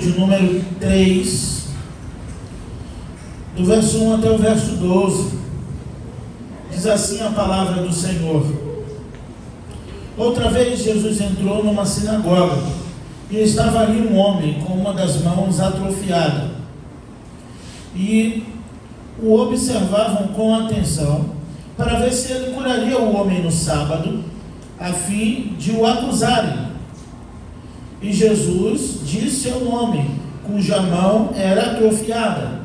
de número 3, do verso 1 até o verso 12, diz assim a palavra do Senhor. Outra vez Jesus entrou numa sinagoga, e estava ali um homem com uma das mãos atrofiada, e o observavam com atenção, para ver se ele curaria o homem no sábado, a fim de o acusarem. E Jesus disse ao homem, cuja mão era atrofiada: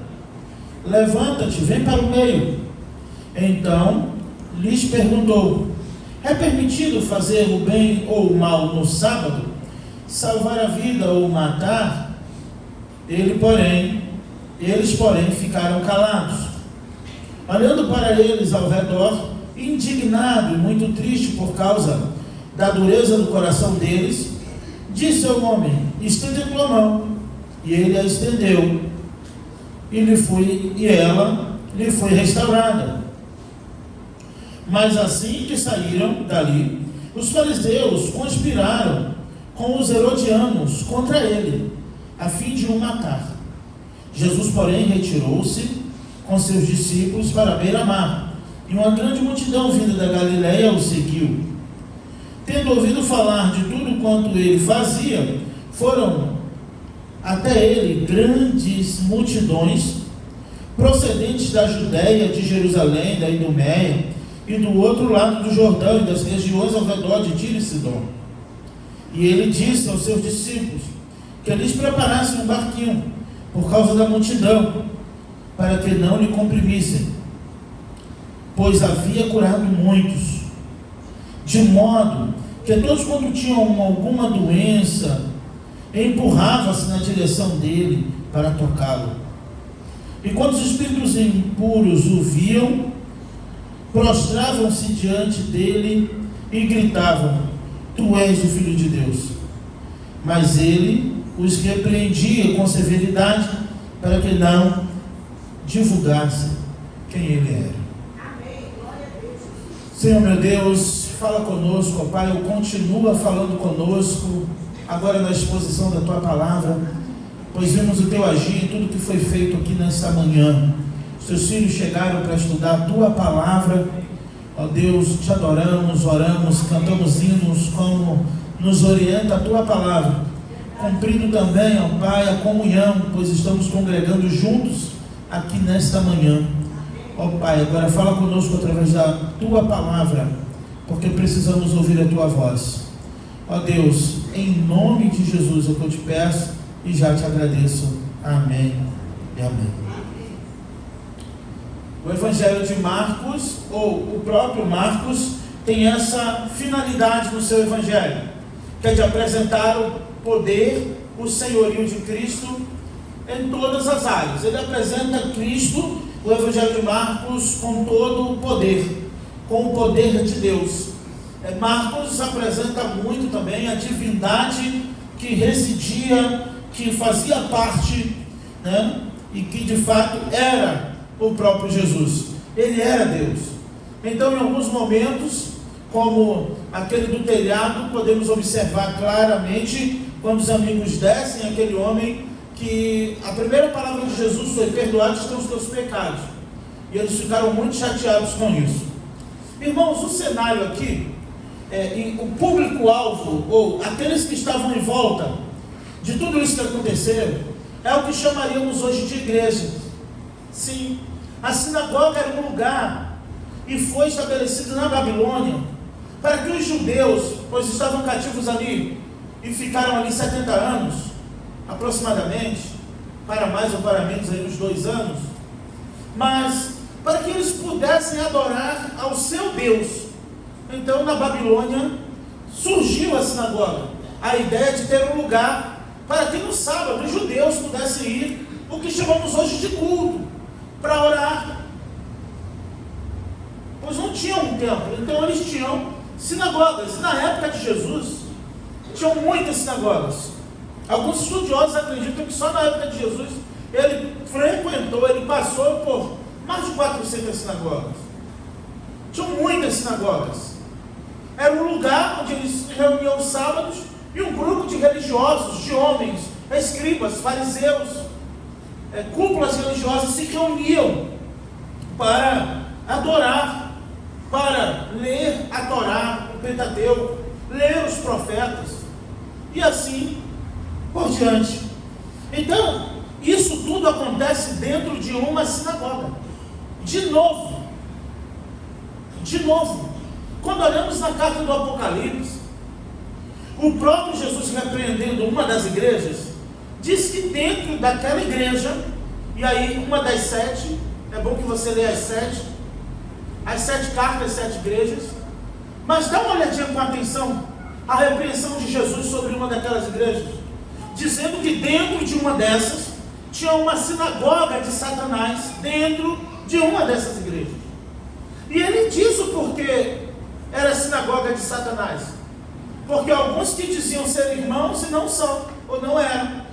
levanta-te, vem para o meio. Então lhes perguntou: é permitido fazer o bem ou o mal no sábado, salvar a vida ou matar? Eles, porém, ficaram calados. Olhando para eles ao redor, indignado e muito triste por causa da dureza do coração deles, disse ao homem: estende a tua mão. E ele a estendeu, e ela lhe foi restaurada. Mas assim que saíram dali, os fariseus conspiraram com os herodianos contra ele, a fim de o matar. Jesus, porém, retirou-se com seus discípulos para a beira-mar, e uma grande multidão vinda da Galileia o seguiu. Tendo ouvido falar de tudo quanto ele fazia, foram até ele grandes multidões, procedentes da Judéia, de Jerusalém, da Idumeia, e do outro lado do Jordão, e das regiões ao redor de Tiro e Sidom. E ele disse aos seus discípulos que eles preparassem um barquinho, por causa da multidão, para que não lhe comprimissem, pois havia curado muitos, de modo que todos, quando tinham alguma doença, empurravam-se na direção dele para tocá-lo. E quando os espíritos impuros o viam, prostravam-se diante dele e gritavam: tu és o Filho de Deus. Mas ele os repreendia com severidade, para que não divulgassem quem ele era. Senhor meu Deus, fala conosco, ó Pai, continua falando conosco, agora na exposição da Tua Palavra, pois vimos o Teu agir em tudo que foi feito aqui nesta manhã. Os Teus filhos chegaram para estudar a Tua Palavra, ó Deus, te adoramos, oramos, cantamos hinos como nos orienta a Tua Palavra, cumprindo também, ó Pai, a comunhão, pois estamos congregando juntos aqui nesta manhã. Ó Pai, agora fala conosco através da Tua Palavra, porque precisamos ouvir a Tua voz. Ó Deus, em nome de Jesus é que eu te peço e já te agradeço. Amém e amém. O Evangelho de Marcos, ou o próprio Marcos, tem essa finalidade no seu Evangelho, que é de apresentar o poder, o senhorio de Cristo em todas as áreas. Ele apresenta Cristo, o Evangelho de Marcos, com todo o poder, com o poder de Deus. Marcos apresenta muito também a divindade que residia, que fazia parte, né, e que de fato era o próprio Jesus. Ele era Deus. Então, em alguns momentos, como aquele do telhado, podemos observar claramente, quando os amigos descem, aquele homem que a primeira palavra de Jesus foi: perdoados estão os teus pecados. E eles ficaram muito chateados com isso. Irmãos, o cenário aqui, e o público-alvo, ou aqueles que estavam em volta de tudo isso que aconteceu, é o que chamaríamos hoje de igreja. Sim, a sinagoga era um lugar, e foi estabelecido na Babilônia, para que os judeus, pois estavam cativos ali, e ficaram ali 70 anos, aproximadamente, para mais ou para menos aí uns 2 anos, mas para que eles pudessem adorar ao seu Deus. Então, na Babilônia, surgiu a sinagoga, a ideia de ter um lugar para que no sábado os judeus pudessem ir, o que chamamos hoje de culto, para orar, pois não tinham um templo, então eles tinham sinagogas. Na época de Jesus, tinham muitas sinagogas. Alguns estudiosos acreditam que só na época de Jesus ele frequentou, ele passou por mais de 400 sinagogas. Tinham muitas sinagogas. Era um lugar onde eles se reuniam aos sábados, e um grupo de religiosos, de homens escribas, fariseus, cúpulas religiosas se reuniam para adorar, para ler a Torá, o Pentateuco, ler os profetas, e assim por diante. Então, isso tudo acontece dentro de uma sinagoga. De novo, quando olhamos na carta do Apocalipse, o próprio Jesus, repreendendo uma das igrejas, diz que dentro daquela igreja, e aí uma das 7, é bom que você leia as 7 cartas, 7 igrejas, mas dá uma olhadinha com atenção a repreensão de Jesus sobre uma daquelas igrejas, dizendo que dentro de uma dessas tinha uma sinagoga de Satanás, dentro de uma dessas igrejas. E ele diz o porquê era a sinagoga de Satanás, porque alguns que diziam ser irmãos e não são, ou não eram.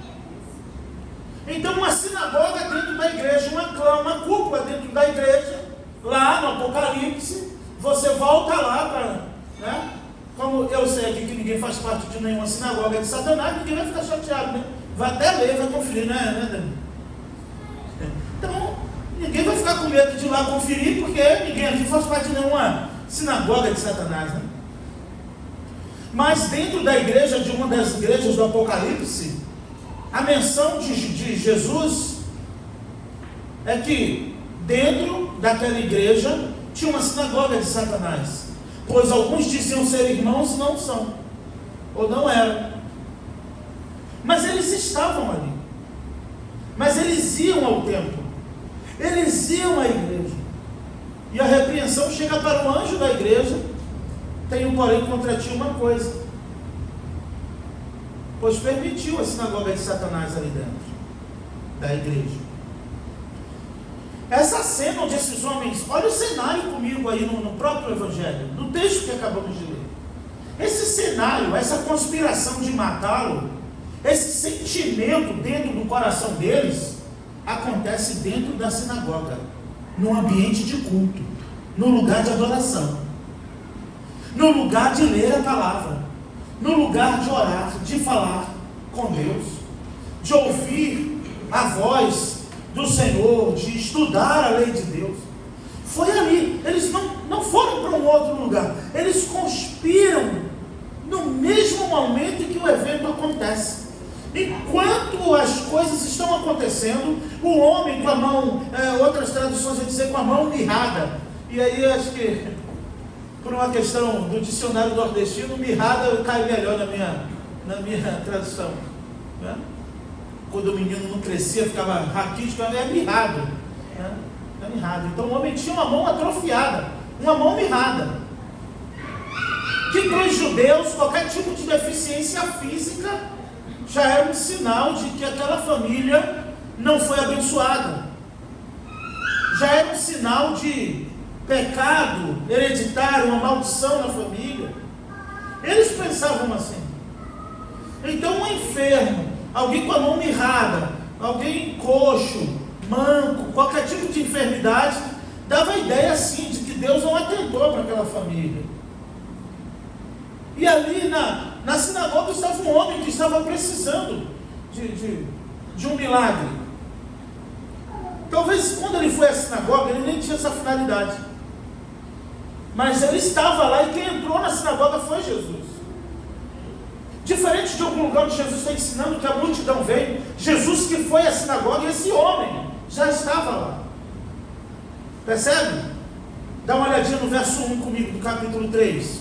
Então uma sinagoga dentro da igreja, uma cúpula dentro da igreja, lá no Apocalipse, você volta lá para, né? Como eu sei aqui que ninguém faz parte de nenhuma sinagoga de Satanás, ninguém vai ficar chateado, né? Vai até ler, vai conferir, né, Dani? Então, ninguém vai ficar com medo de ir lá conferir, porque ninguém aqui faz parte de nenhuma sinagoga de Satanás, né? Mas dentro da igreja, de uma das igrejas do Apocalipse, a menção de Jesus é que dentro daquela igreja tinha uma sinagoga de Satanás, pois alguns diziam ser irmãos e não são, ou não eram, mas eles estavam ali, mas eles iam ao templo, eles iam à igreja, e a repreensão chega para o anjo da igreja: tenho porém contra ti uma coisa, pois permitiu a sinagoga de Satanás ali dentro da igreja. Essa cena onde esses homens, olha o cenário comigo aí no próprio Evangelho, no texto que acabamos de ler. Esse cenário, essa conspiração de matá-lo, esse sentimento dentro do coração deles, acontece dentro da sinagoga, no ambiente de culto, no lugar de adoração, no lugar de ler a palavra, no lugar de orar, de falar com Deus, de ouvir a voz do Senhor, de estudar a lei de Deus. Foi ali. Eles não foram para um outro lugar, eles conspiram no mesmo momento em que o evento acontece. Enquanto as coisas estão acontecendo, o homem com a mão, outras traduções vão dizer com a mão mirrada, e aí acho que por uma questão do dicionário nordestino, mirrada cai melhor na minha tradução, né? Quando o menino não crescia, ficava raquítico, é mirrado, né? É mirrado. Então o homem tinha uma mão atrofiada, uma mão mirrada, que para os judeus qualquer tipo de deficiência física já era um sinal de que aquela família não foi abençoada, já era um sinal de pecado hereditário, uma maldição na família. Eles pensavam assim. Então um enfermo, alguém com a mão mirrada, alguém coxo, manco, qualquer tipo de enfermidade, dava a ideia assim de que Deus não atentou para aquela família. E ali na sinagoga estava um homem que estava precisando de um milagre. Talvez quando ele foi à sinagoga ele nem tinha essa finalidade, mas ele estava lá, e quem entrou na sinagoga foi Jesus. Diferente de algum lugar onde Jesus está ensinando que a multidão veio, Jesus que foi à sinagoga, e esse homem já estava lá. Percebe? Dá uma olhadinha no verso 1 comigo, do capítulo 3.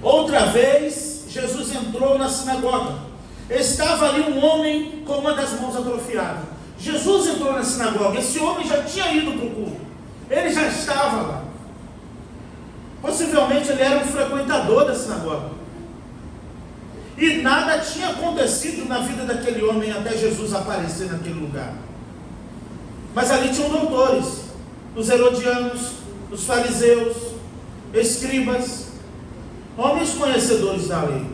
Outra vez, Jesus entrou na sinagoga. Estava ali um homem com uma das mãos atrofiadas. Jesus entrou na sinagoga. Esse homem já tinha ido para o culto. Ele já estava lá. Possivelmente ele era um frequentador da sinagoga. E nada tinha acontecido na vida daquele homem até Jesus aparecer naquele lugar. Mas ali tinham doutores, os herodianos, os fariseus, escribas, homens conhecedores da lei,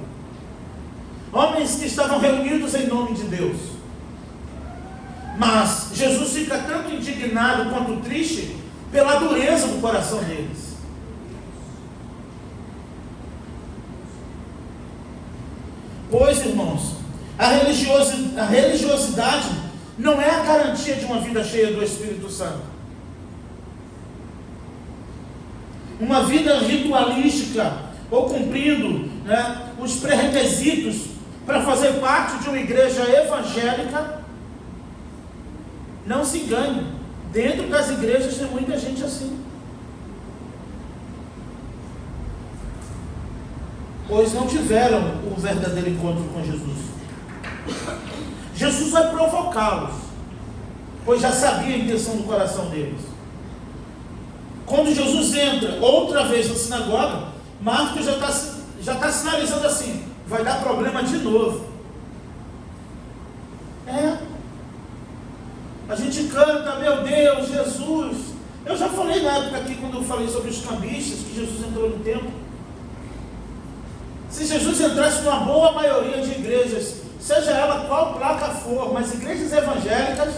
homens que estavam reunidos em nome de Deus. Mas Jesus fica tanto indignado quanto triste pela dureza do coração deles. Pois, irmãos, A religiosidade não é a garantia de uma vida cheia do Espírito Santo. Uma vida ritualística, ou cumprindo, né, os pré-requisitos para fazer parte de uma igreja evangélica, não se engane, dentro das igrejas tem muita gente assim. Pois não tiveram o verdadeiro encontro com Jesus. Jesus vai provocá-los, pois já sabia a intenção do coração deles. Quando Jesus entra outra vez na sinagoga, Marcos já está sinalizando assim: vai dar problema de novo. A gente canta, meu Deus, Jesus. Eu já falei na época aqui, quando eu falei sobre os cambistas, que Jesus entrou no templo. Se Jesus entrasse numa boa maioria de igrejas, seja ela qual placa for, mas igrejas evangélicas,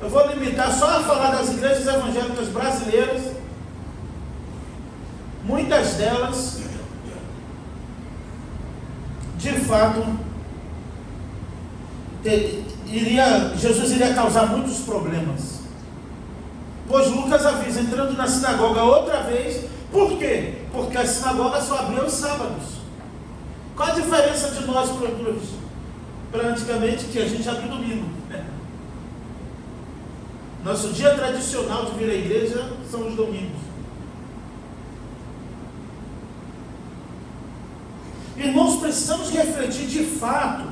eu vou limitar só a falar das igrejas evangélicas brasileiras, muitas delas, de fato, Jesus iria causar muitos problemas. Pois Lucas avisa, entrando na sinagoga outra vez. Por quê? Porque a sinagoga só abria aos sábados. Qual a diferença de nós para antigamente, que a gente abre domingo? Nosso dia tradicional de vir à igreja são os domingos. Irmãos, precisamos refletir de fato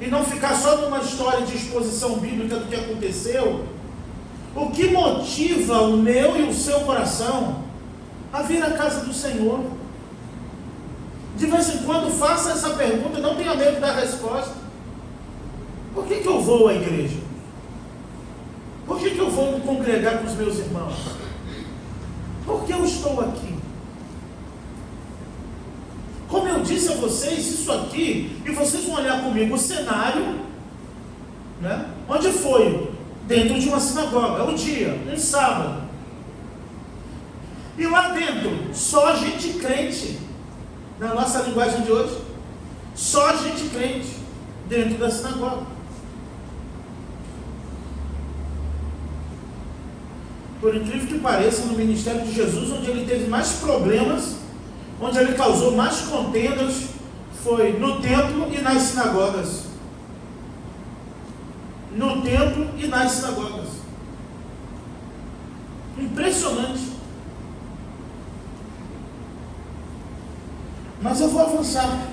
e não ficar só numa história de exposição bíblica do que aconteceu. O que motiva o meu e o seu coração a vir à casa do Senhor? De vez em quando faça essa pergunta, não tenha medo da resposta. Por que eu vou à igreja? Por que eu vou me congregar com os meus irmãos? Por que eu estou aqui? Como eu disse a vocês, isso aqui, e vocês vão olhar comigo o cenário, né? Onde foi? Dentro de uma sinagoga, um dia, um sábado. E lá dentro, só gente crente. Na nossa linguagem de hoje, só gente crente dentro da sinagoga. Por incrível que pareça, no ministério de Jesus, onde ele teve mais problemas, onde ele causou mais contendas, foi no templo e nas sinagogas. No templo e nas sinagogas. Impressionante. Mas eu vou avançar.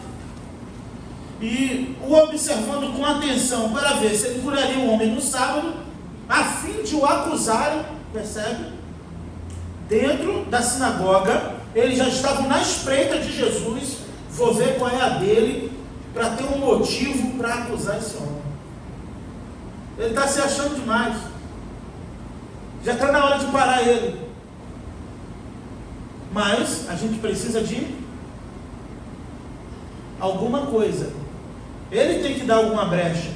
E o observando com atenção para ver se ele curaria o homem no sábado, a fim de o acusarem, percebe? Dentro da sinagoga, eles já estavam na espreita de Jesus. Vou ver qual é a dele, para ter um motivo para acusar esse homem. Ele está se achando demais. Já está na hora de parar ele. Mas a gente precisa de alguma coisa. Ele tem que dar alguma brecha.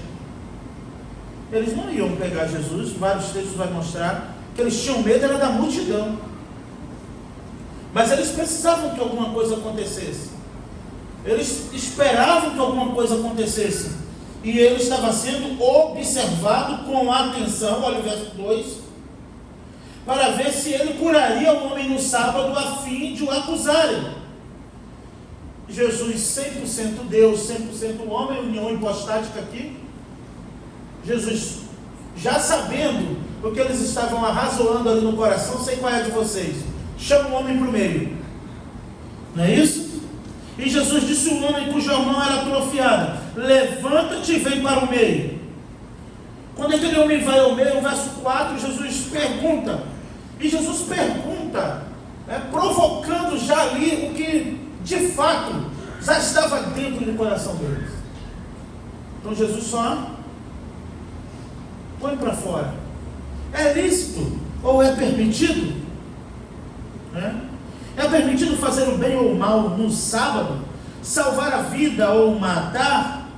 Eles não iam pegar Jesus. Vários textos vai mostrar que eles tinham medo, era da multidão. Mas eles precisavam que alguma coisa acontecesse. Eles esperavam que alguma coisa acontecesse. E ele estava sendo observado com atenção, olha o verso 2, para ver se ele curaria o homem no sábado, a fim de o acusarem. Jesus 100% Deus, 100% homem, união hipostática aqui. Jesus, já sabendo o que eles estavam arrazoando ali no coração, sei qual é a de vocês, chama o homem para o meio, não é isso? E Jesus disse ao homem cuja mão era atrofiada: levanta-te e vem para o meio. Quando aquele homem vai ao meio, no verso 4, Jesus pergunta, e Jesus pergunta, provocando já ali o que de fato já estava dentro do coração deles. Então Jesus só põe para fora. É lícito ou é permitido? É permitido fazer o bem ou o mal no sábado? Salvar a vida ou matar?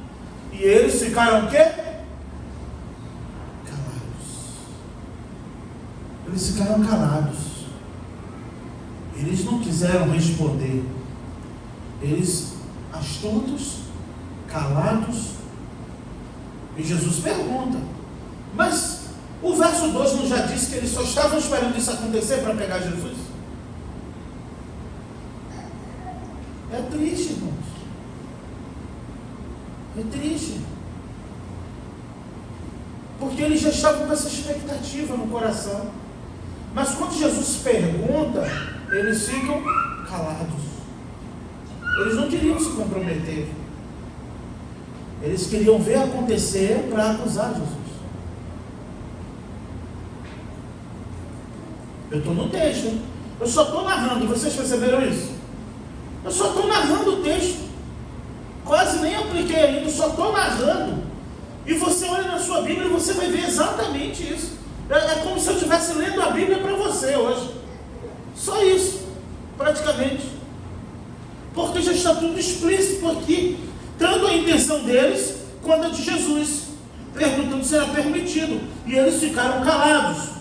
E eles ficaram o quê? Calados. Eles ficaram calados. Eles não quiseram responder. Eles, astutos, calados. E Jesus pergunta, mas o verso 2 não já disse que eles só estavam esperando isso acontecer para pegar Jesus? É triste, irmãos. É triste. Porque eles já estavam com essa expectativa no coração. Mas quando Jesus pergunta, eles ficam calados. Eles não queriam se comprometer. Eles queriam ver acontecer para acusar Jesus. Eu estou no texto. Eu só estou narrando. Vocês perceberam isso? Eu só estou narrando o texto. Quase nem apliquei ainda. Só estou narrando. E você olha na sua Bíblia e você vai ver exatamente isso. É como se eu estivesse lendo a Bíblia para você hoje. Só isso. Praticamente. Porque já está tudo explícito aqui. Tanto a intenção deles, quanto a de Jesus. Perguntando se era permitido. E eles ficaram calados.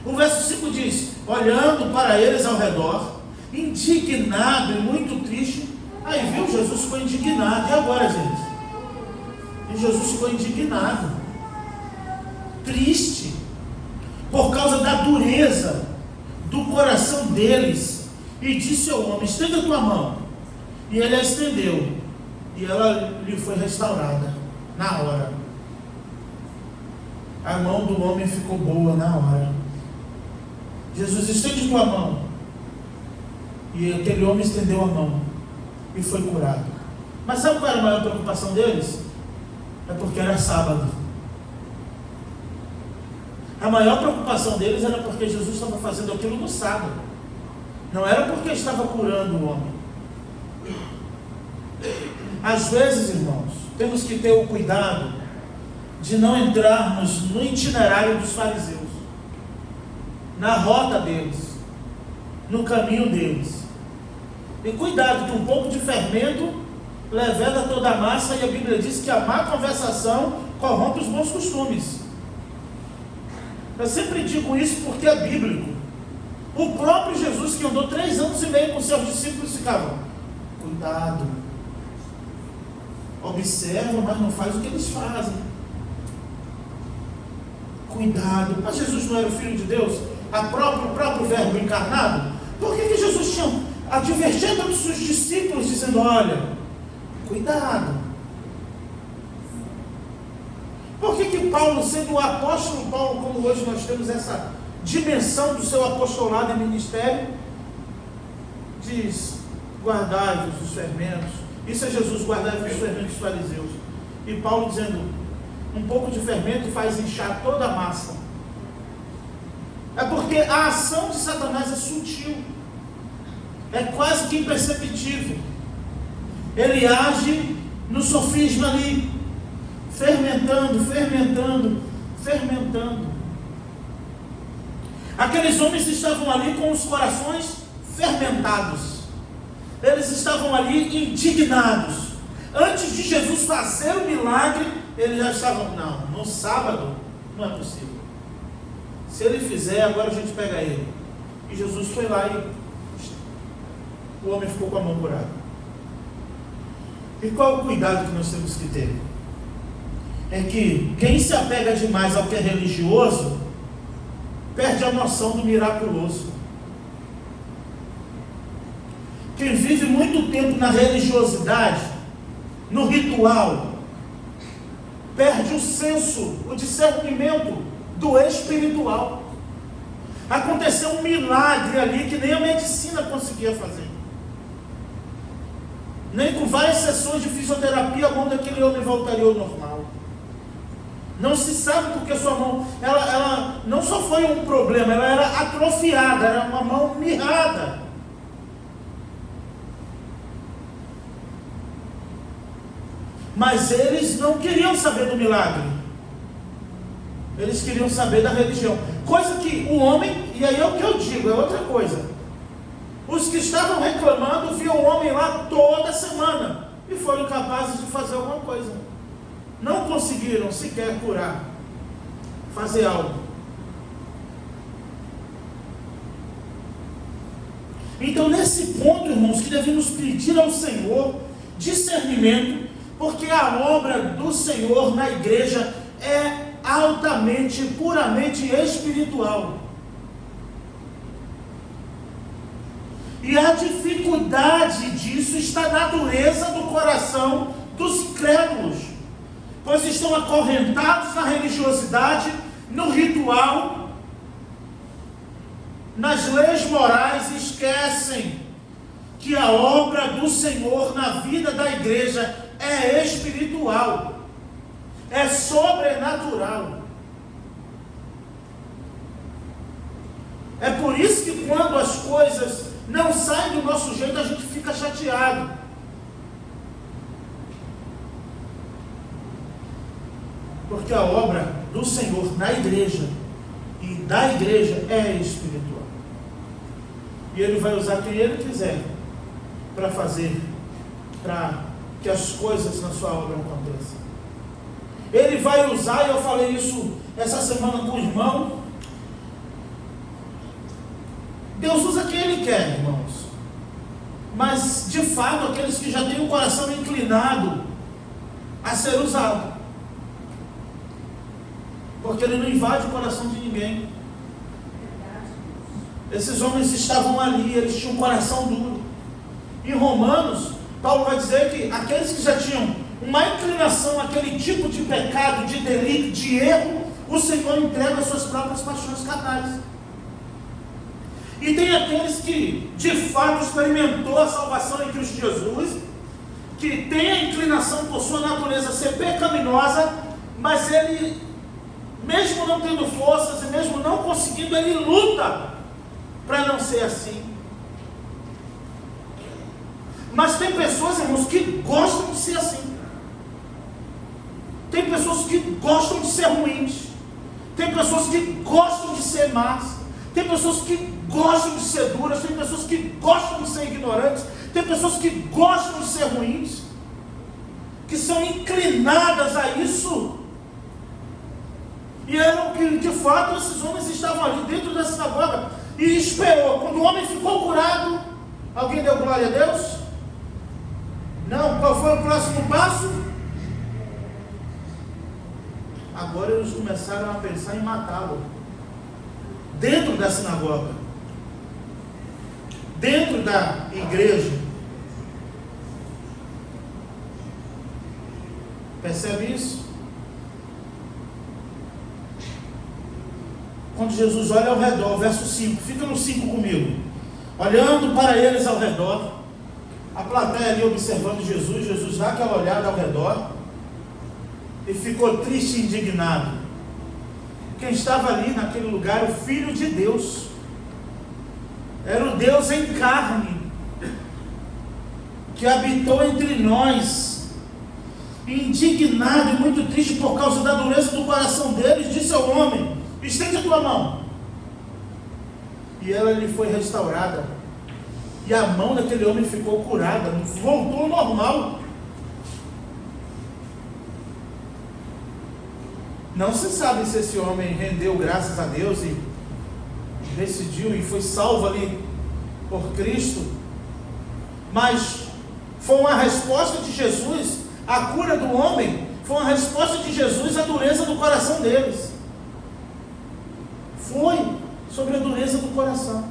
O verso 5 diz, olhando para eles ao redor, indignado e muito triste. Aí viu, Jesus ficou indignado. E agora, gente? E Jesus ficou indignado. Triste. Por causa da dureza do coração deles. E disse ao homem, estenda a tua mão. E ele a estendeu. E ela lhe foi restaurada. Na hora. A mão do homem ficou boa na hora. Jesus, estende tua mão. E aquele homem estendeu a mão. E foi curado. Mas sabe qual era a maior preocupação deles? É porque era sábado. A maior preocupação deles era porque Jesus estava fazendo aquilo no sábado. Não era porque estava curando o homem. Às vezes, irmãos, temos que ter o cuidado de não entrarmos no itinerário dos fariseus, na rota deles, no caminho deles. E cuidado, que um pouco de fermento leveda toda a massa, e a Bíblia diz que a má conversação corrompe os bons costumes. Eu sempre digo isso porque é bíblico. O próprio Jesus, que andou 3 anos e meio com seus discípulos, ficava, cuidado, observa, mas não faz o que eles fazem. Cuidado. Mas Jesus não era o Filho de Deus? O próprio verbo encarnado? Por que Jesus tinha advertido os seus discípulos, dizendo, olha, cuidado? Por que Paulo, sendo o apóstolo Paulo, como hoje nós temos essa dimensão do seu apostolado e ministério, diz, guardai-vos dos fermentos. Isso é Jesus, guardai-vos dos fermentos dos fariseus. E Paulo dizendo, um pouco de fermento faz inchar toda a massa. É porque a ação de Satanás é sutil. É quase que imperceptível. Ele age no sofisma ali, fermentando. Aqueles homens estavam ali com os corações fermentados. Eles estavam ali indignados. Antes de Jesus fazer o milagre, eles já estavam, não, no sábado não é possível. Se ele fizer, agora a gente pega ele. E Jesus foi lá e o homem ficou com a mão curada. E qual o cuidado que nós temos que ter? É que quem se apega demais ao que é religioso, perde a noção do miraculoso. Quem vive muito tempo na religiosidade, no ritual, perde o senso, o discernimento do espiritual. Aconteceu um milagre ali que nem a medicina conseguia fazer. Nem com várias sessões de fisioterapia a mão daquele homem voltaria ao normal. Não se sabe porque sua mão, ela não só foi um problema, ela era atrofiada, era uma mão mirrada. Mas eles não queriam saber do milagre. Eles queriam saber da religião. Coisa que o homem, e aí é o que eu digo, é outra coisa. Os que estavam reclamando viam o homem lá toda semana e foram capazes de fazer alguma coisa. Não conseguiram sequer curar, fazer algo. Então, nesse ponto, irmãos, que devemos pedir ao Senhor discernimento Porque a obra do Senhor na igreja é altamente, puramente espiritual. E a dificuldade disso está na dureza do coração dos incrédulos, pois estão acorrentados na religiosidade, no ritual, nas leis morais, e esquecem que a obra do Senhor na vida da igreja é espiritual, é sobrenatural. É por isso que quando as coisas não saem do nosso jeito, a gente fica chateado. Porque a obra do Senhor na igreja e da igreja é espiritual. E Ele vai usar quem Ele quiser para fazer, para que as coisas na sua obra aconteçam. Ele vai usar, e eu falei isso essa semana com o irmão, Deus usa quem Ele quer, irmãos. Mas, de fato, aqueles que já têm o coração inclinado a ser usado. Porque Ele não invade o coração de ninguém. Esses homens estavam ali, eles tinham um coração duro. Em Romanos, Paulo vai dizer que aqueles que já tinham uma inclinação àquele tipo de pecado, de delito, de erro, o Senhor entrega as suas próprias paixões carnais. E tem aqueles que de fato experimentou a salvação em Cristo Jesus, que tem a inclinação por sua natureza ser pecaminosa, mas ele, mesmo não tendo forças e mesmo não conseguindo, ele luta para não ser assim. Mas tem pessoas, irmãos, que gostam de ser assim. Tem pessoas que gostam de ser ruins. Tem pessoas que gostam de ser más. Tem pessoas que gostam de ser duras. Tem pessoas que gostam de ser ignorantes. Tem pessoas que gostam de ser ruins, que são inclinadas a isso. E eram que, de fato, esses homens estavam ali dentro da sinagoga e esperou. Quando o homem ficou curado, alguém deu glória a Deus? Não. Qual foi o próximo passo? Agora eles começaram a pensar em matá-lo. Dentro da sinagoga. Dentro da igreja. Percebe isso? Quando Jesus olha ao redor, verso 5, fica no 5 comigo. Olhando para eles ao redor, a plateia ali observando Jesus, Jesus dá aquela olhada ao redor e ficou triste e indignado. Quem estava ali naquele lugar, o Filho de Deus, era o Deus em carne, que habitou entre nós, indignado e muito triste por causa da dureza do coração deles, disse ao homem: estende a tua mão. E ela lhe foi restaurada, e a mão daquele homem ficou curada, voltou ao normal. Não se sabe se esse homem rendeu graças a Deus e decidiu e foi salvo ali por Cristo, mas foi uma resposta de Jesus. A cura do homem foi uma resposta de Jesus à dureza do coração deles. Foi sobre a dureza do coração.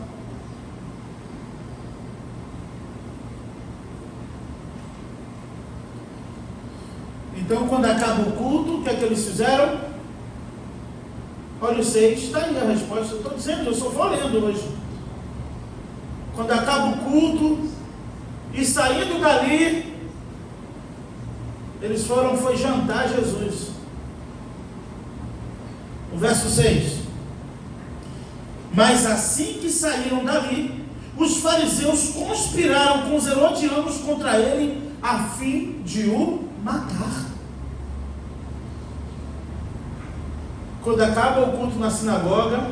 Então, quando acaba o culto, o que é que eles fizeram? Olha o 6, está aí a resposta. Eu estou dizendo, eu só vou lendo hoje. Quando acaba o culto, e saindo dali, eles foi jantar Jesus. O verso 6. Mas assim que saíram dali, os fariseus conspiraram com os herodianos contra ele, a fim de o matar. Quando acaba o culto na sinagoga,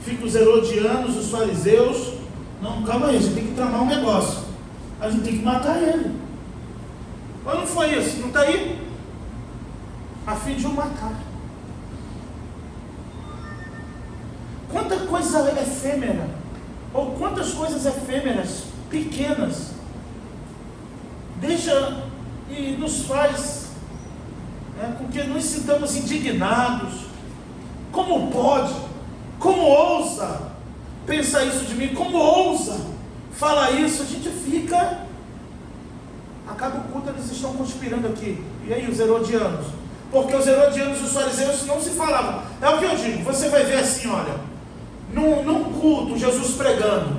ficam os herodianos, os fariseus. Não, calma aí, a gente tem que tramar um negócio. A gente tem que matar ele. Mas não foi isso, não está aí? A fim de o matar. Quanta coisa efêmera, ou quantas coisas efêmeras, pequenas, deixa e nos faz com que nos sintamos indignados. Como pode? Como ousa pensar isso de mim? Como ousa falar isso? A gente fica... Acaba o culto, eles estão conspirando aqui. E aí, os herodianos? Porque os herodianos e os fariseus não se falavam. É o que eu digo, você vai ver assim, olha, num culto, Jesus pregando,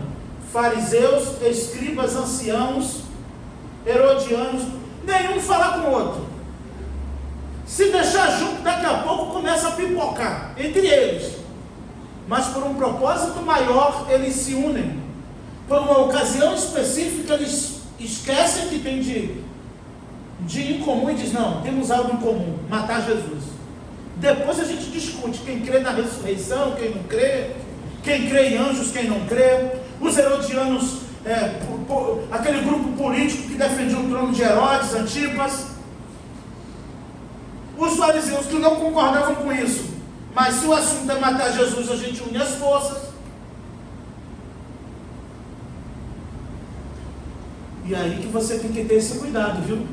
fariseus, escribas, anciãos, herodianos, nenhum falar com o outro. Se deixar junto, daqui a pouco começa a pipocar entre eles. Mas por um propósito maior, eles se unem. Por uma ocasião específica, eles esquecem que tem de em comum e diz, não, temos algo em comum, matar Jesus. Depois a gente discute, quem crê na ressurreição, quem não crê, quem crê em anjos, quem não crê. Os herodianos, aquele grupo político que defendia o trono de Herodes, Antipas. Os fariseus que não concordavam com isso, mas se o assunto é matar Jesus, a gente une as forças. E aí que você tem que ter esse cuidado, viu?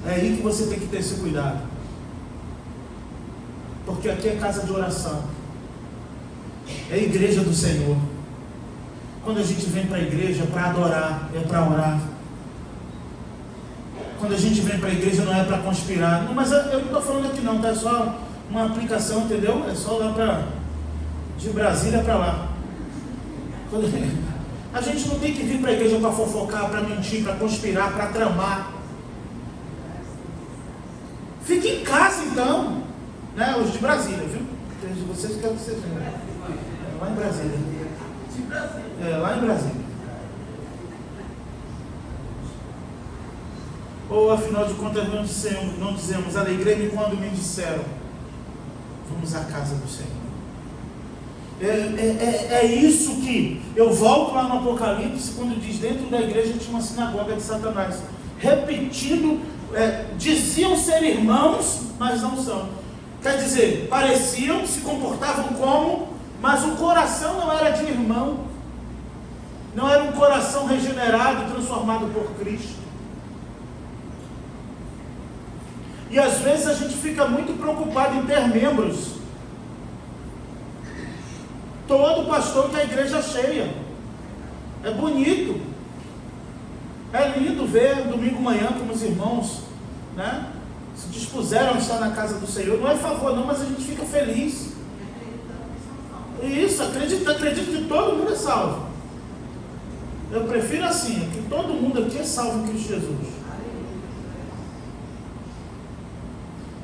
É aí que você tem que ter esse cuidado. Porque aqui é casa de oração. É a igreja do Senhor. Quando a gente vem para a igreja para adorar, é para orar. Quando a gente vem para a igreja não é para conspirar. Não, mas eu não estou falando aqui não, tá? É só uma aplicação, entendeu? É só lá de Brasília para lá. A gente não tem que vir para a igreja para fofocar, para mentir, para conspirar, para tramar. Fique em casa então, né? Os de Brasília, viu? Vocês querem que vocês venham. Lá em Brasília. Lá em Brasília. Ou afinal de contas não dizemos, alegrei-me quando me disseram, vamos à casa do Senhor. É isso que eu volto lá no Apocalipse, quando diz, dentro da igreja tinha uma sinagoga de Satanás, repetindo, diziam ser irmãos, mas não são. Quer dizer, pareciam, se comportavam como, mas o coração não era de irmão, não era um coração regenerado, transformado por Cristo. E às vezes a gente fica muito preocupado em ter membros. Todo pastor quer a igreja cheia. É bonito. É lindo ver domingo manhã como os irmãos, né, se dispuseram a estar na casa do Senhor. Não é favor não, mas a gente fica feliz. Isso, acredito que todo mundo é salvo. Eu prefiro assim, que todo mundo aqui é salvo em Cristo Jesus.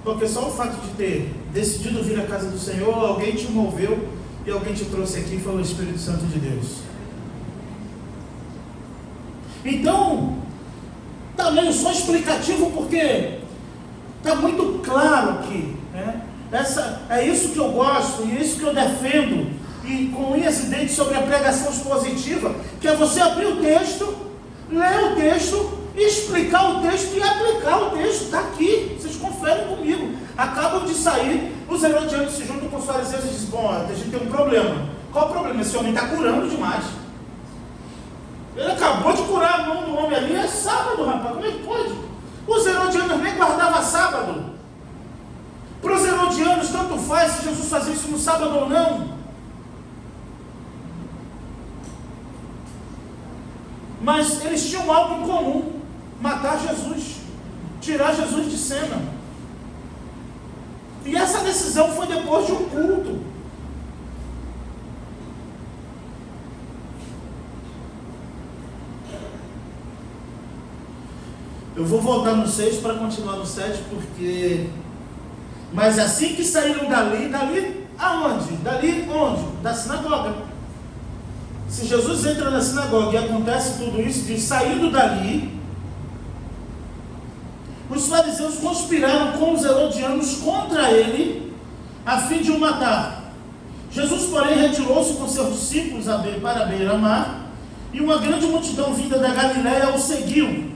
Porque só o fato de ter decidido vir à casa do Senhor, alguém te moveu e alguém te trouxe aqui, foi o Espírito Santo de Deus. Então, está meio só explicativo, porque está muito claro aqui, né? É isso que eu gosto, e isso que eu defendo, e com unhas e dentes sobre a pregação expositiva, que é você abrir o texto, ler o texto, explicar o texto e aplicar o texto. Está aqui, vocês conferem comigo. Acabam de sair, os herodianos se juntam com os fariseus e dizem, bom, a gente tem um problema. Qual o problema? Esse homem está curando demais. Ele acabou de curar a mão do homem ali, é sábado, rapaz, como é que pode? Os herodianos nem guardavam sábado. Para os herodianos tanto faz se Jesus fazia isso no sábado ou não. Mas eles tinham algo em comum: matar Jesus, tirar Jesus de cena. E essa decisão foi depois de um culto. Eu vou voltar no 6 para continuar no 7, porque... Mas assim que saíram dali aonde? Dali onde? Da sinagoga. Se Jesus entra na sinagoga e acontece tudo isso, de saindo dali, os fariseus conspiraram com os herodianos contra ele, a fim de o matar. Jesus, porém, retirou-se com seus discípulos para a beira-mar, e uma grande multidão vinda da Galiléia o seguiu.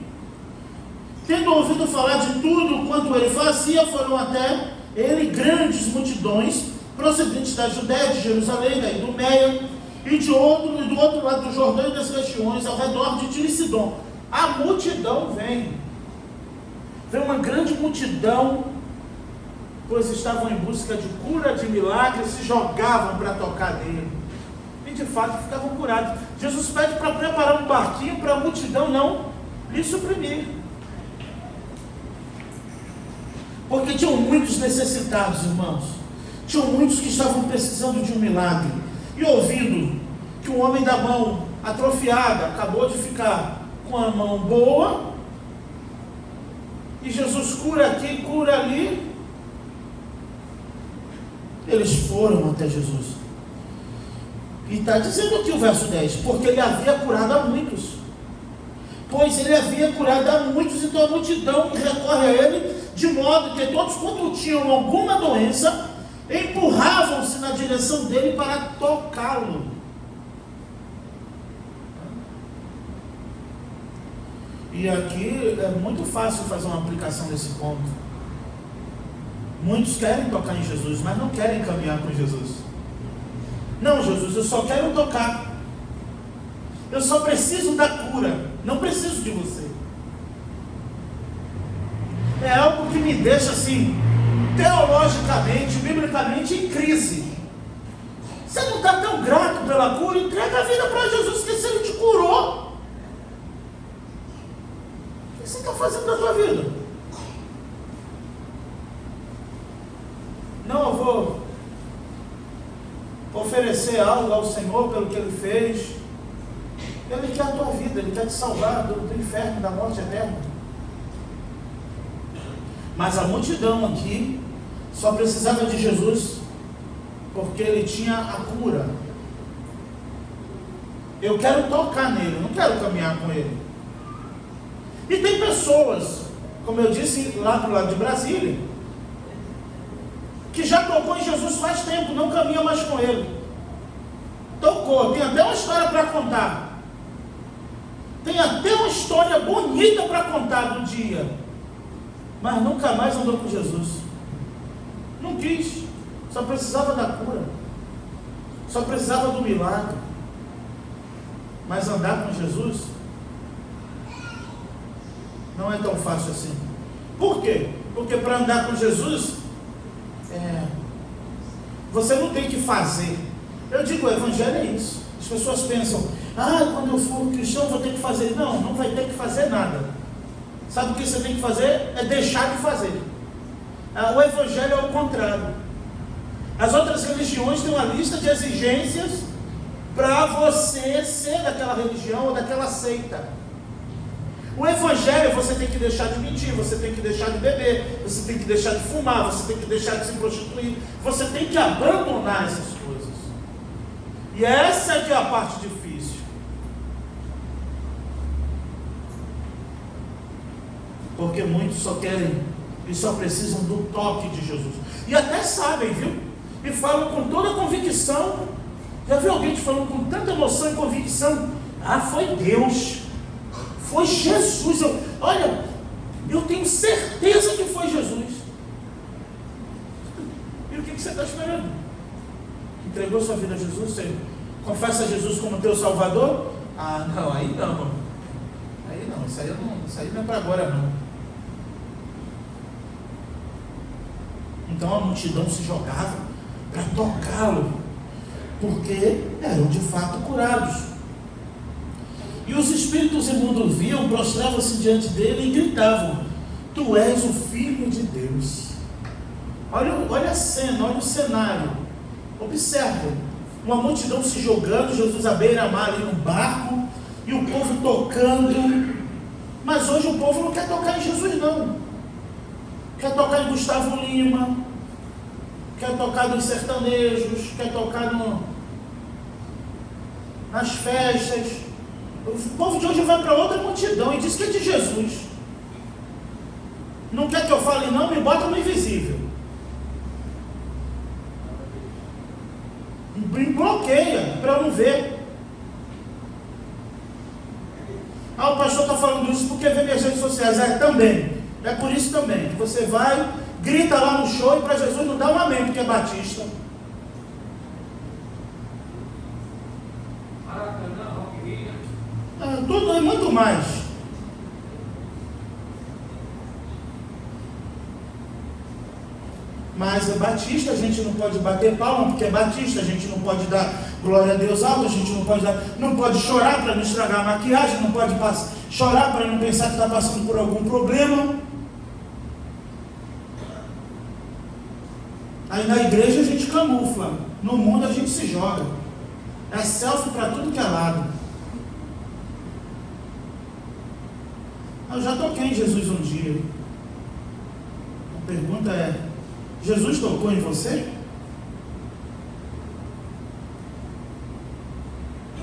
Tendo ouvido falar de tudo quanto ele fazia, foram até ele grandes multidões, procedentes da Judéia, de Jerusalém, da Idumeia, e do outro lado do Jordão e das regiões ao redor de Tiro e Sidom. a multidão vem. Vem uma grande multidão, pois estavam em busca de cura, de milagres, se jogavam para tocar nele. E de fato ficavam curados. Jesus pede para preparar um barquinho para a multidão não lhe suprimir. Porque tinham muitos necessitados, irmãos. Tinham muitos que estavam precisando de um milagre. E ouvindo que um homem da mão atrofiada acabou de ficar com a mão boa, e Jesus cura aqui, cura ali, eles foram até Jesus. E está dizendo aqui o verso 10, porque ele havia curado a muitos. Pois ele havia curado a muitos, então a multidão recorre a ele, de modo que todos, quando tinham alguma doença, empurravam-se na direção dele para tocá-lo. E aqui é muito fácil fazer uma aplicação desse ponto. Muitos querem tocar em Jesus, mas não querem caminhar com Jesus. Não, Jesus, eu só quero tocar. Eu só preciso da cura, não preciso de você. É algo que me deixa assim, teologicamente, biblicamente, em crise. Você não está tão grato pela cura? Entrega a vida para Jesus, que se Ele te curou, o que você está fazendo da sua vida? Não, eu vou oferecer algo ao Senhor pelo que Ele fez. Ele quer a tua vida, Ele quer te salvar do inferno, da morte eterna. Mas a multidão aqui só precisava de Jesus porque Ele tinha a cura. Eu quero tocar nele, não quero caminhar com Ele. E tem pessoas, como eu disse lá do lado de Brasília, que já tocou em Jesus faz tempo, não caminha mais com Ele. Tocou, tem até uma história para contar. Tem até uma história bonita para contar do dia, mas nunca mais andou com Jesus. Não quis, só precisava da cura, só precisava do milagre. Mas andar com Jesus não é tão fácil assim. Por quê? Porque para andar com Jesus, você não tem que fazer. Eu digo, o evangelho é isso. As pessoas pensam, quando eu for cristão vou ter que fazer. Não, não vai ter que fazer nada. Sabe o que você tem que fazer? É deixar de fazer. O evangelho é o contrário. As outras religiões têm uma lista de exigências para você ser daquela religião ou daquela seita. O evangelho, você tem que deixar de mentir, você tem que deixar de beber, você tem que deixar de fumar, você tem que deixar de se prostituir, você tem que abandonar essas coisas. E essa é que é a parte difícil. Porque muitos só querem e só precisam do toque de Jesus. E até sabem, viu? E falam com toda a convicção. Já viu alguém te falando com tanta emoção e convicção? Foi Deus. Foi Jesus. Eu tenho certeza que foi Jesus. E o que você está esperando? Entregou sua vida a Jesus? Você confessa Jesus como teu Salvador? Não, aí não. Aí não, isso aí não é para agora não. Então a multidão se jogava para tocá-lo, porque eram de fato curados. E os espíritos imundos viam, prostravam-se diante dele e gritavam: Tu és o Filho de Deus. Olha a cena, olha o cenário. Observa, uma multidão se jogando, Jesus à beira-mar ali no barco, e o povo tocando. Mas hoje o povo não quer tocar em Jesus não. Quer tocar em Gustavo Lima, quer tocar nos sertanejos, quer tocar nas festas. O povo de hoje vai para outra multidão e diz que é de Jesus. Não quer que eu fale não, me bota no invisível. Me bloqueia para eu não ver. O pastor está falando isso porque vê minhas redes sociais. Também. É por isso também que você vai, grita lá no show e para Jesus não dá um amém, porque é batista. Tudo e muito mais. Mas é batista, a gente não pode bater palma, porque é batista, a gente não pode dar glória a Deus alto, a gente não pode chorar para não estragar a maquiagem, não pode chorar para não pensar que está passando por algum problema. Aí na igreja a gente camufla, no mundo a gente se joga. É selfie para tudo que é lado. Eu já toquei em Jesus um dia. A pergunta é: Jesus tocou em você?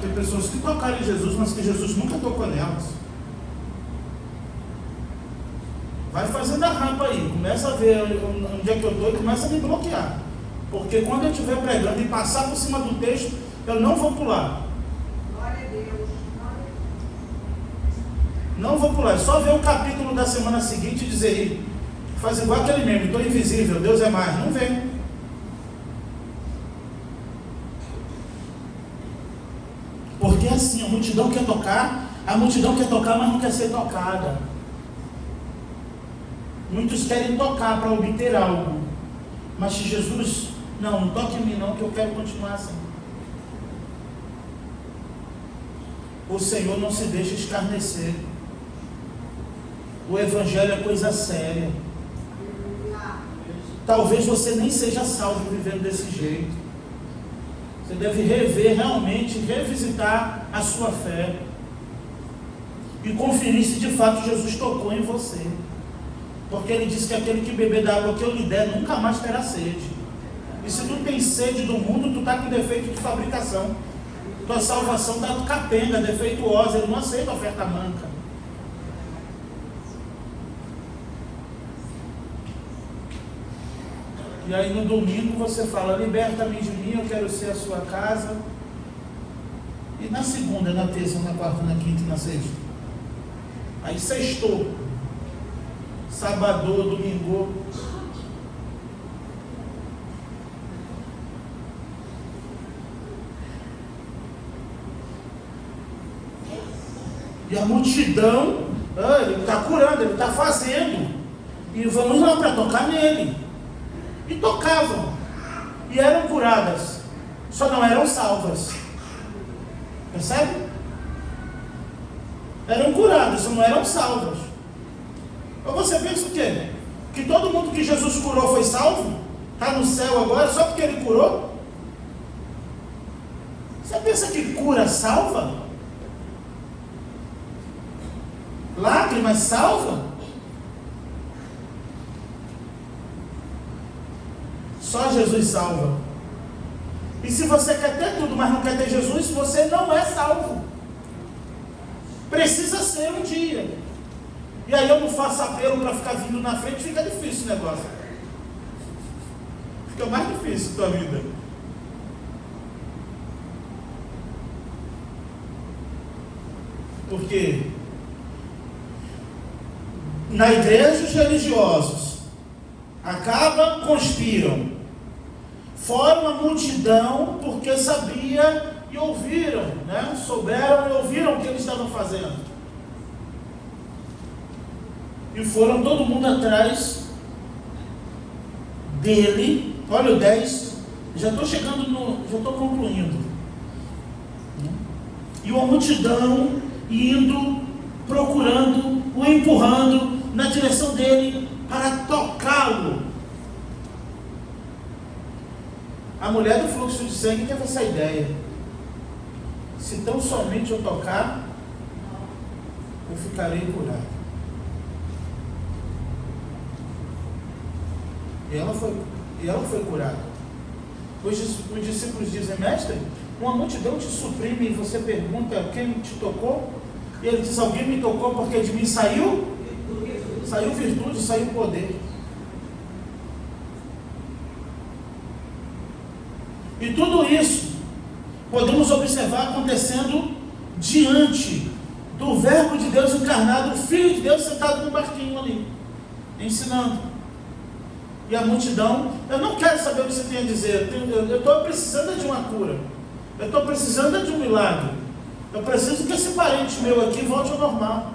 Tem pessoas que tocaram em Jesus, mas que Jesus nunca tocou nelas. Vai fazendo a rampa aí, começa a ver onde é que eu estou e começa a me bloquear. Porque quando eu estiver pregando e passar por cima do texto, eu não vou pular. Glória a Deus. Não vou pular, é só ver o capítulo da semana seguinte e dizer: faz igual aquele meme, estou invisível, Deus é mais. Não vem. Porque assim, a multidão quer tocar, mas não quer ser tocada. Muitos querem tocar para obter algo, mas se Jesus, não toque em mim não, que eu quero continuar assim. O Senhor não se deixa escarnecer. O Evangelho é coisa séria. Talvez você nem seja salvo vivendo desse jeito. Você deve rever realmente, revisitar a sua fé e conferir se de fato Jesus tocou em você. Porque ele disse que aquele que beber da água que eu lhe der nunca mais terá sede. E se tu tem sede do mundo, tu está com defeito de fabricação. Tua salvação está capenga, defeituosa, ele não aceita oferta manca. E aí no domingo você fala: liberta-me de mim, eu quero ser a sua casa. E na segunda, na terça, na quarta, na quinta e na sexta? Aí sextou. Sábado, domingo. E a multidão, ele está curando, ele está fazendo. E vamos lá para tocar nele. E tocavam. E eram curadas. Só não eram salvas. Percebe? Eram curadas, só não eram salvas. Ou você pensa o quê? Que todo mundo que Jesus curou foi salvo? Está no céu agora só porque ele curou? Você pensa que cura salva? Lágrimas salva? Só Jesus salva. E se você quer ter tudo, mas não quer ter Jesus, você não é salvo. Precisa ser um dia. E aí eu não faço apelo para ficar vindo na frente, fica difícil o negócio. Fica mais difícil a tua vida. Porque na igreja os religiosos conspiram, formam a multidão porque sabia e ouviram, né? Souberam e ouviram o que eles estavam fazendo. E foram todo mundo atrás dele. Olha o 10. Já estou concluindo. E uma multidão indo, procurando, o empurrando na direção dele para tocá-lo. A mulher do fluxo de sangue teve essa ideia: se tão somente eu tocar, eu ficarei curado. E ela foi curada. Os discípulos dizem: mestre, uma multidão te suprime e você pergunta quem te tocou? E ele diz: alguém me tocou porque de mim saiu virtude, saiu poder. E tudo isso podemos observar acontecendo diante do Verbo de Deus encarnado, o Filho de Deus sentado no barquinho ali, ensinando. E a multidão: eu não quero saber o que você tem a dizer, eu estou precisando de uma cura, eu estou precisando de um milagre, eu preciso que esse parente meu aqui volte ao normal.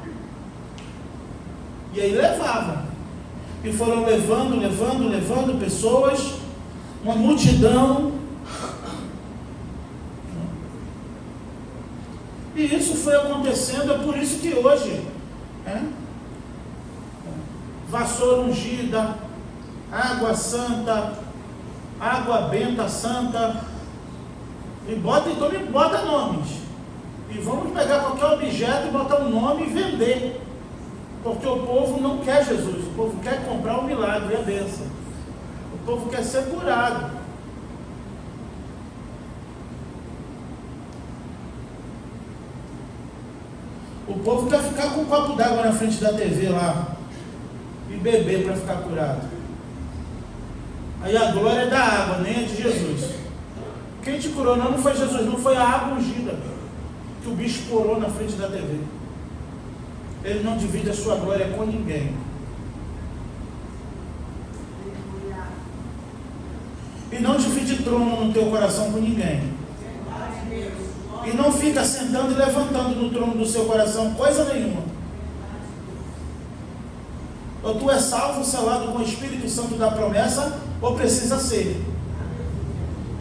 E aí levava. E foram levando pessoas, uma multidão. E isso foi acontecendo, é por isso que hoje, vassoura ungida, água santa, água benta santa, e bota nomes. E vamos pegar qualquer objeto e botar um nome e vender. Porque o povo não quer Jesus, o povo quer comprar o milagre e a bênção. O povo quer ser curado. O povo quer ficar com um copo d'água na frente da TV lá e beber para ficar curado. Aí a glória é da água, nem é de Jesus. Quem te curou não foi Jesus, não foi a água ungida que o bicho porou na frente da TV. Ele não divide a sua glória com ninguém. E não divide trono no teu coração com ninguém. E não fica sentando e levantando no trono do seu coração coisa nenhuma. Ou tu é salvo, selado com o Espírito Santo da promessa, ou precisa ser.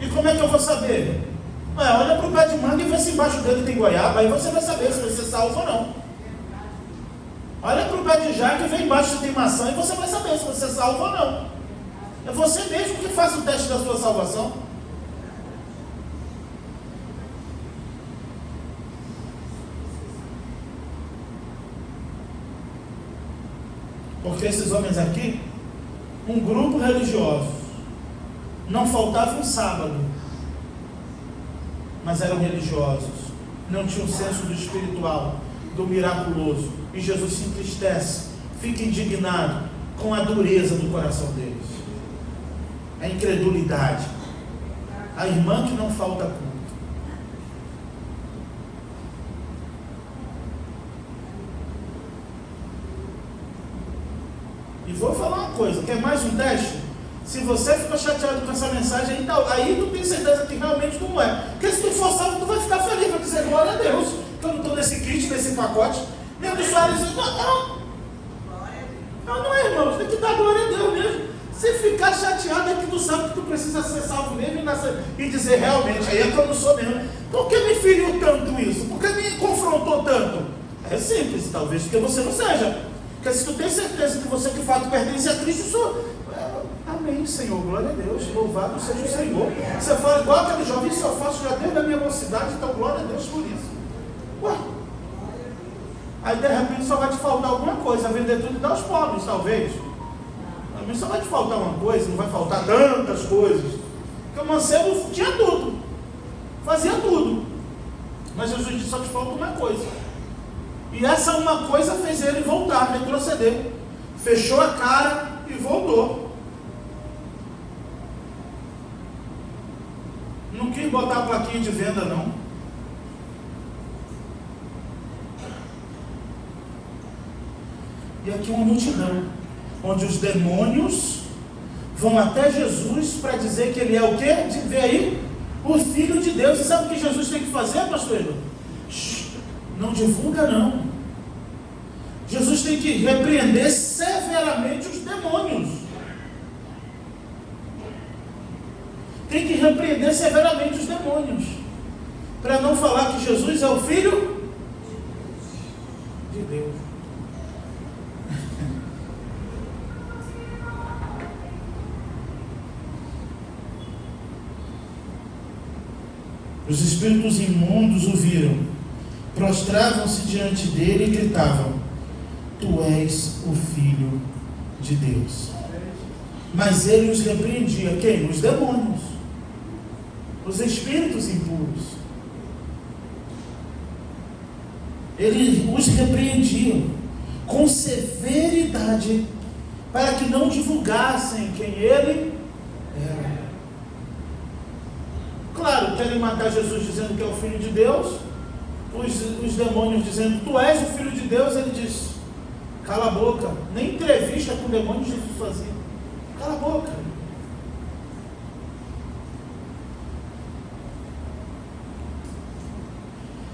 E como é que eu vou saber? Olha para o pé de manga e vê se embaixo dele tem goiaba, aí você vai saber se vai ser salvo ou não. Olha para o pé de jaca e vê embaixo se tem maçã, e você vai saber se você é salvo ou não. É você mesmo que faz o teste da sua salvação. Porque esses homens aqui, um grupo religioso, não faltava um sábado, mas eram religiosos, não tinham senso do espiritual, do miraculoso. E Jesus se entristece, fica indignado com a dureza do coração deles, a incredulidade, a irmã que não falta culto. E vou falar uma coisa, quer mais um teste? Se você ficou chateado com essa mensagem, aí tu tem certeza que realmente não é. Porque se tu for salvo, tu vai ficar feliz, vai dizer glória a Deus, que eu não estou nesse kit, nesse pacote. Meu dos Soares diz, não é, irmãos, tem que dar glória a Deus mesmo. Se ficar chateado é que tu sabe que tu precisa ser salvo mesmo e dizer realmente, aí é que eu não sou mesmo. Por que me feriu tanto isso? Por que me confrontou tanto? É simples, talvez porque você não seja. Porque se tu tem certeza que você de fato pertence a Cristo, amém, Senhor, glória a Deus, louvado seja o Senhor. Você fala igual aquele jovem, isso eu faço já desde a minha mocidade, então glória a Deus por isso. Ué, aí de repente só vai te faltar alguma coisa, vender tudo e dar aos pobres, talvez. A mim só vai te faltar uma coisa, não vai faltar tantas coisas. Porque o mancebo tinha tudo, fazia tudo, mas Jesus disse, só te falta uma coisa. E essa uma coisa fez ele voltar, retroceder. Fechou a cara e voltou. Não quis botar a plaquinha de venda, não. E aqui uma multidão, onde os demônios vão até Jesus para dizer que ele é o quê? Vê aí, o Filho de Deus. E sabe o que Jesus tem que fazer, pastor? Não divulga, não. Jesus tem que repreender severamente os demônios. Tem que repreender severamente os demônios. Para não falar que Jesus é o Filho de Deus. Os espíritos imundos o viram, prostravam-se diante dele e gritavam: Tu és o Filho de Deus. Mas ele os repreendia. Quem? Os demônios, os espíritos impuros. Ele os repreendia com severidade, para que não divulgassem quem ele era. Claro, querem matar Jesus dizendo que é o Filho de Deus. Os demônios dizendo, tu és o Filho de Deus. Ele diz, cala a boca. Nem entrevista com demônios Jesus fazia. Cala a boca.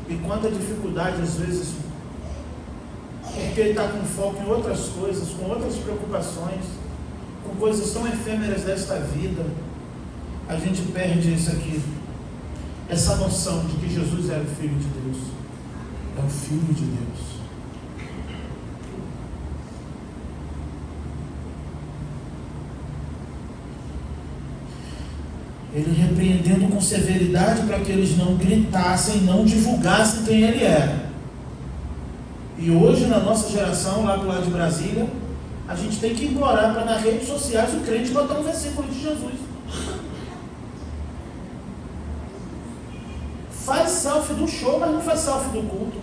E quanta dificuldade às vezes, porque ele está com foco em outras coisas, com outras preocupações. por coisas tão efêmeras desta vida, a gente perde isso aqui, essa noção de que Jesus era o Filho de Deus. É o Filho de Deus. Ele repreendendo com severidade para que eles não gritassem, não divulgassem quem ele era. E hoje, na nossa geração, lá do lado de Brasília, a gente tem que implorar para nas redes sociais o crente botar um versículo de Jesus. Faz selfie do show, mas não faz selfie do culto.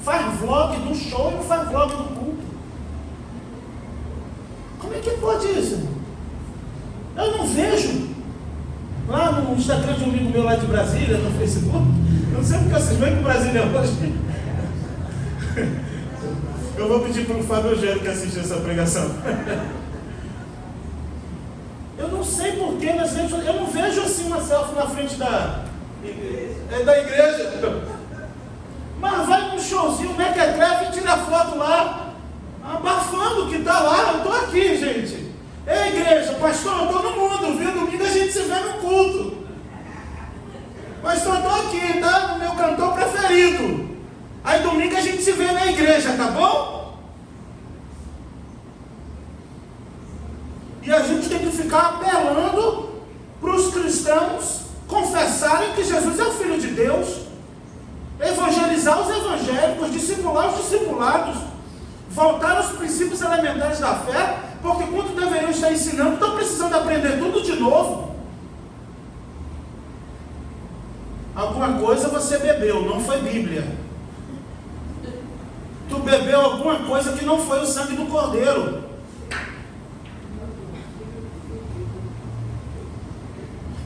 Faz vlog do show e não faz vlog do culto. Como é que pode isso, irmão? Eu não vejo. Lá no Instagram de um amigo meu lá de Brasília, no Facebook, eu não sei porque vocês veem com Brasília hoje. Eu vou pedir para o Fábio Eugênio que assiste essa pregação. Eu não sei porquê, eu não vejo assim uma selfie na frente da igreja. Mas vai num showzinho, mequetrefe e tira foto lá, abafando o que está lá. Eu estou aqui, gente. Ei, igreja, pastor, eu estou no mundo, viu? Domingo a gente se vê no culto. Pastor, eu estou aqui, tá? No meu cantor preferido. Aí domingo a gente se vê na igreja, tá bom? E a gente tem que ficar apelando para os cristãos confessarem que Jesus é o Filho de Deus, evangelizar os evangélicos, discipular os discipulados, voltar aos princípios elementares da fé, porque quando deveriam estar ensinando, estão precisando aprender tudo de novo. Alguma coisa você bebeu, não foi Bíblia. Tu bebeu alguma coisa que não foi o sangue do Cordeiro.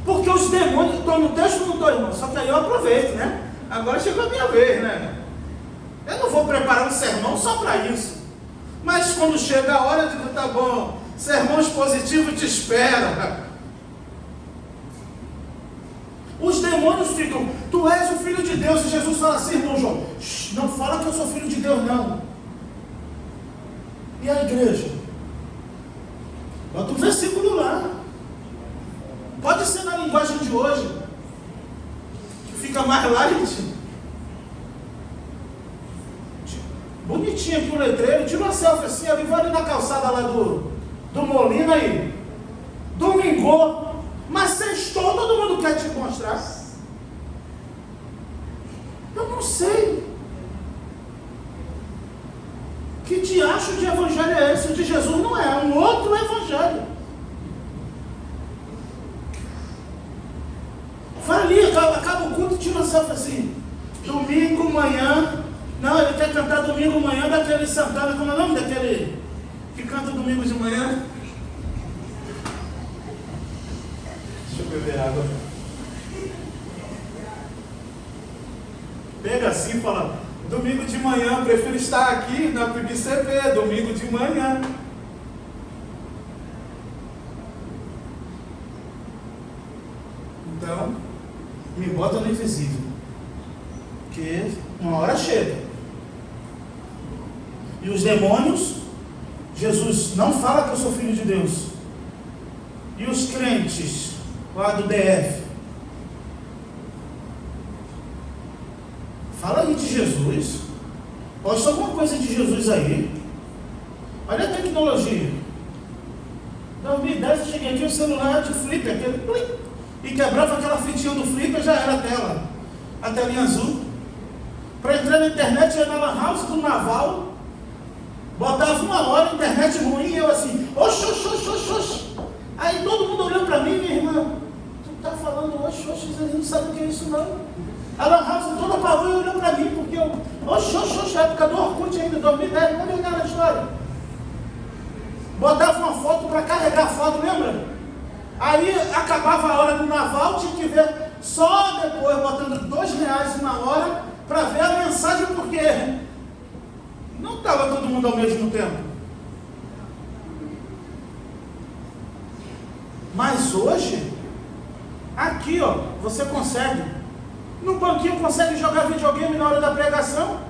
Porque os demônios, estou no texto, não estou, irmão, só que aí eu aproveito, né? Agora chegou a minha vez, né? Eu não vou preparar um sermão só para isso. Mas quando chega a hora, eu digo, tá bom, sermão expositivo te espera. Os demônios ficam, tu és o Filho de Deus, e Jesus fala assim, irmão João, não fala que eu sou Filho de Deus, não. E a igreja? Bota um versículo lá. Pode ser na linguagem de hoje, que fica mais light. Bonitinho aqui o letreiro, tira uma selfie assim, vai ali na calçada lá do Molina aí. Domingo, mas sextou, todo mundo quer te mostrar. Eu não sei. Que diacho de evangelho é esse? O de Jesus não é um outro evangelho. Vai ali, acaba o culto e tira uma selfie assim. Domingo, manhã. Não, ele quer cantar domingo manhã daquele Santana, como é o nome daquele que canta domingo de manhã? Deixa eu beber água. Pega assim e fala, domingo de manhã, prefiro estar aqui na PBCP, domingo de manhã. Então, me bota no invisível, que uma hora chega. E os demônios, Jesus não fala que eu sou Filho de Deus. E os crentes lá do DF, fala aí de Jesus. Posta alguma coisa de Jesus aí. Olha a tecnologia. Em 2010 eu cheguei aqui, o celular de flip, aquele plim, e quebrava aquela fitinha do flip, já era a tela, a telinha azul. Para entrar na internet, ia na Lan House do Naval, botava 1 hora, internet ruim, e eu assim, oxi. Aí todo mundo olhou para mim, minha irmã, tu tá falando oxi, vocês não sabem o que é isso não. A Lan House toda parou e olhou para mim, porque eu, oxi, época do Orkut ainda, 2010, não lembro na história. Botava uma foto para carregar a foto, lembra? Aí acabava a hora do Naval, tinha que ver só depois, botando R$2 uma hora, para ver a mensagem, porque não estava todo mundo ao mesmo tempo. Mas hoje, aqui ó, você consegue, no banquinho consegue jogar videogame na hora da pregação,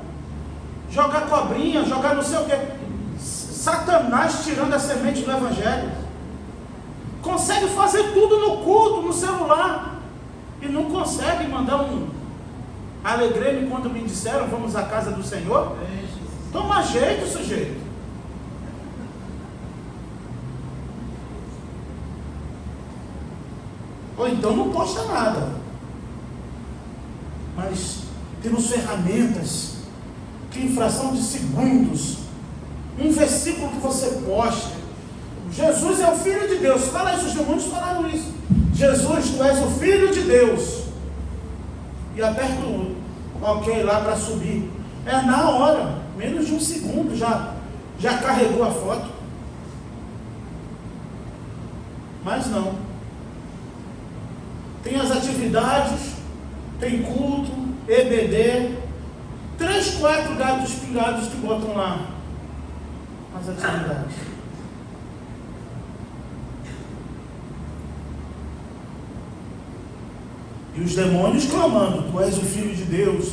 jogar cobrinha, jogar não sei o que. Satanás tirando a semente do Evangelho. Consegue fazer tudo no culto, no celular, e não consegue mandar um alegrei-me quando me disseram vamos à casa do Senhor. Toma jeito, sujeito. Ou então não posta nada. Mas temos ferramentas que em fração de segundos, um versículo que você posta, Jesus é o Filho de Deus. Fala isso, os demônios falaram isso. Jesus, tu és o Filho de Deus. E aperta o ok lá para subir. É na hora, menos de um segundo já carregou a foto. Mas não. Tem as atividades, tem culto, EBD, 3, 4 gatos pingados que botam lá as atividades. E os demônios clamando, tu és o Filho de Deus,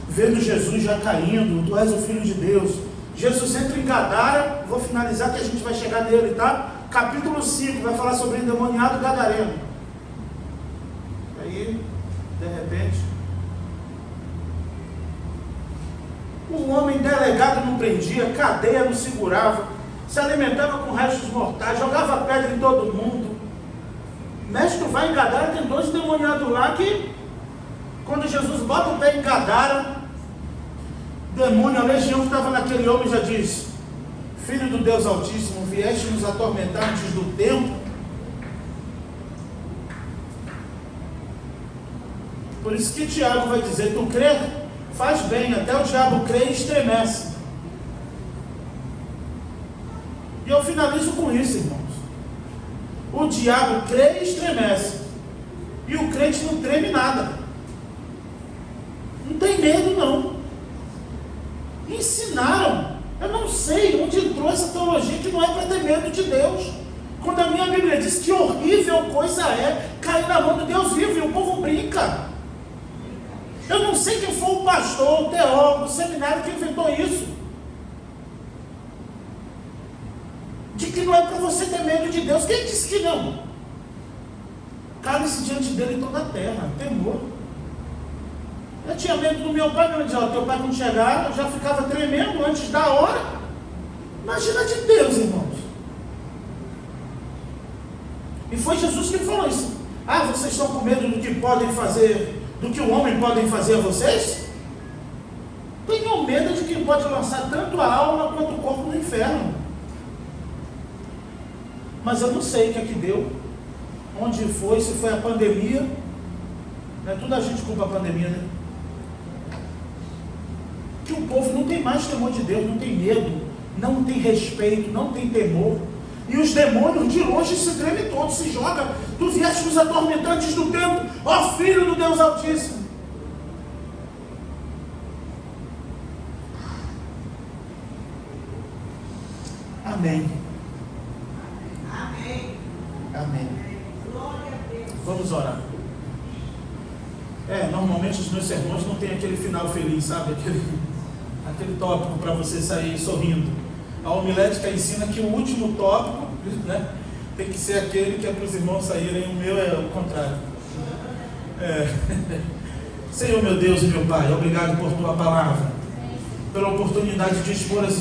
vendo Jesus já caindo, tu és o Filho de Deus. Jesus entra em Gadara, vou finalizar que a gente vai chegar nele, tá? Capítulo 5, vai falar sobre o endemoniado gadareno. Aí, de repente, o homem delegado não prendia, cadeia não segurava, se alimentava com restos mortais, jogava pedra em todo mundo. Mestre, vai em Gadara, tem 2 endemoniados lá que, quando Jesus bota o pé em Gadara, o demônio, a legião que estava naquele homem já diz: Filho do Deus Altíssimo, vieste nos atormentar antes do tempo. Por isso que Tiago vai dizer: tu crê, faz bem, até o diabo crê e estremece. E eu finalizo com isso, irmãos. O diabo crê e estremece, e o crente não treme nada, não tem medo não. Ensinaram, eu não sei onde entrou essa teologia que não é para ter medo de Deus, quando a minha Bíblia diz que horrível coisa é cair na mão do Deus vivo, e o povo brinca. Eu não sei quem foi o pastor, o teólogo, o seminário que inventou isso, de que não é para você ter medo de Deus. Quem disse que não? Cale-se diante dele toda a terra, temor. Eu tinha medo do meu pai, mas dizia: teu pai quando chegar, eu já ficava tremendo antes da hora. Imagina de Deus, irmãos. E foi Jesus que falou isso. Ah, vocês estão com medo do que podem fazer, do que o homem pode fazer a vocês? Tenham medo de quem pode lançar tanto a alma quanto o corpo no inferno. Mas eu não sei o que é que deu, onde foi, se foi a pandemia. Não é tudo a gente culpa a pandemia, né? Que o povo não tem mais temor de Deus, não tem medo, não tem respeito, não tem temor. E os demônios de longe se tremem todos, se jogam. Tu vieste nos atormentantes do tempo, ó Filho do Deus Altíssimo. Amém. Amém. Vamos orar. Normalmente os meus sermões não tem aquele final feliz, sabe? Aquele tópico para você sair sorrindo. A homilética ensina que o último tópico, né, tem que ser aquele que é para os irmãos saírem. O meu é o contrário. Senhor meu Deus e meu Pai, obrigado por tua palavra, pela oportunidade de expor as